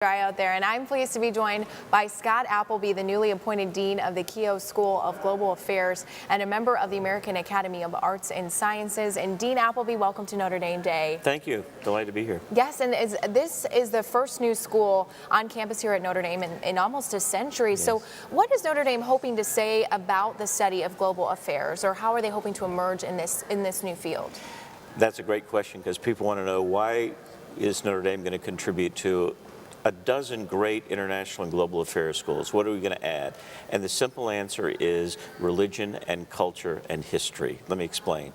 Dry out there, and I'm pleased to be joined by Scott Appleby, the newly appointed Dean of the Keough School of Global Affairs and a member of the American Academy of Arts and Sciences. And Dean Appleby, welcome to Notre Dame Day. Thank you. Delighted to be here. Yes, and this is the first new school on campus here at Notre Dame in almost a century. Yes. So what is Notre Dame hoping to say about the study of global affairs, or how are they hoping to emerge in this new field? That's a great question, because people want to know, why is Notre Dame going to contribute to a dozen great international and global affairs schools? What are we going to add? And the simple answer is religion and culture and history. Let me explain.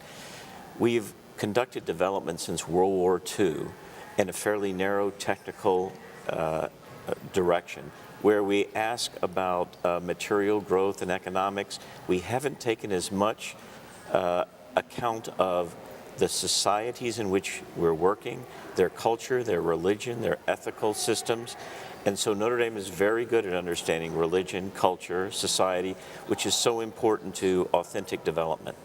We've conducted development since World War II in a fairly narrow technical direction, where we ask about material growth and economics. We haven't taken as much account of the societies in which we're working, their culture, their religion, their ethical systems. And so Notre Dame is very good at understanding religion, culture, society, which is so important to authentic development.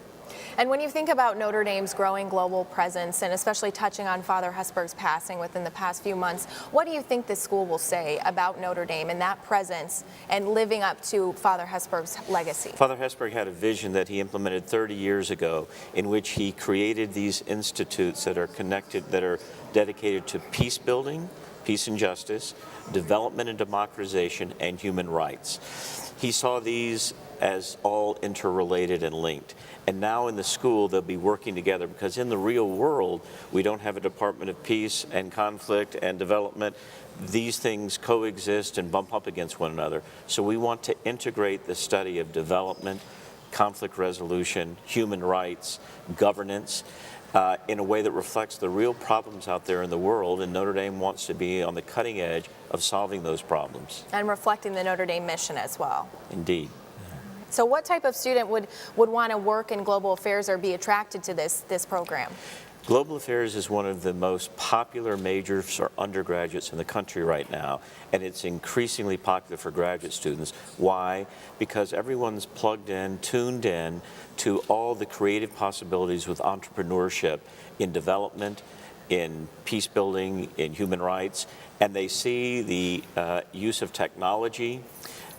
And when you think about Notre Dame's growing global presence, and especially touching on Father Hesburgh's passing within the past few months, what do you think this school will say about Notre Dame and that presence and living up to Father Hesburgh's legacy? Father Hesburgh had a vision that he implemented 30 years ago, in which he created these institutes that are connected, that are dedicated to peace building, peace and justice, development and democratization, and human rights. He saw these as all interrelated and linked. And now in the school, they'll be working together, because in the real world, we don't have a Department of Peace and Conflict and Development. These things coexist and bump up against one another. So we want to integrate the study of development, conflict resolution, human rights, governance, in a way that reflects the real problems out there in the world, and Notre Dame wants to be on the cutting edge of solving those problems. And reflecting the Notre Dame mission as well. Indeed. So what type of student would want to work in global affairs or be attracted to this program? Global affairs is one of the most popular majors for undergraduates in the country right now, and it's increasingly popular for graduate students. Why? Because everyone's plugged in, tuned in to all the creative possibilities with entrepreneurship in development, in peace building, in human rights, and they see the use of technology,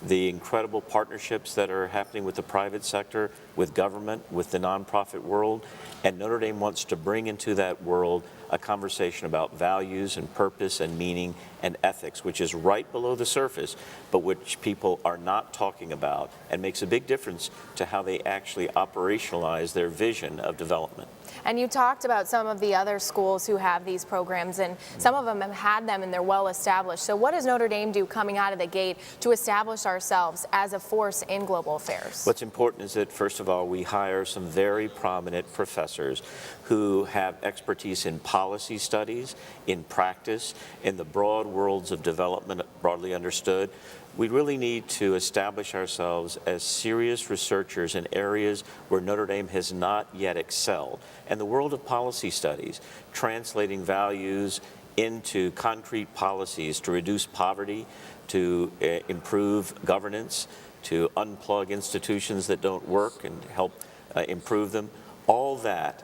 the incredible partnerships that are happening with the private sector, with government, with the nonprofit world, and Notre Dame wants to bring into that world a conversation about values and purpose and meaning and ethics, which is right below the surface, but which people are not talking about, and makes a big difference to how they actually operationalize their vision of development. And you talked about some of the other schools who have these programs, and some of them have had them and they're well established. So what does Notre Dame do coming out of the gate to establish ourselves as a force in global affairs? What's important is that, first of all, we hire some very prominent professors who have expertise in policy studies, in practice, in the broad worlds of development, broadly understood. We really need to establish ourselves as serious researchers in areas where Notre Dame has not yet excelled. And the world of policy studies, translating values into concrete policies to reduce poverty, to improve governance, to unplug institutions that don't work and help improve them, all that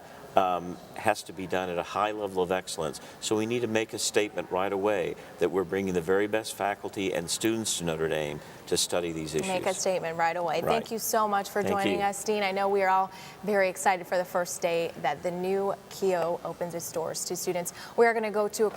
has to be done at a high level of excellence. So we need to make a statement right away that we're bringing the very best faculty and students to Notre Dame to study these issues. Make a statement right away. Right. Thank you so much for joining us, Dean. I know we are all very excited for the first day that the new Keough opens its doors to students. We are going to go to a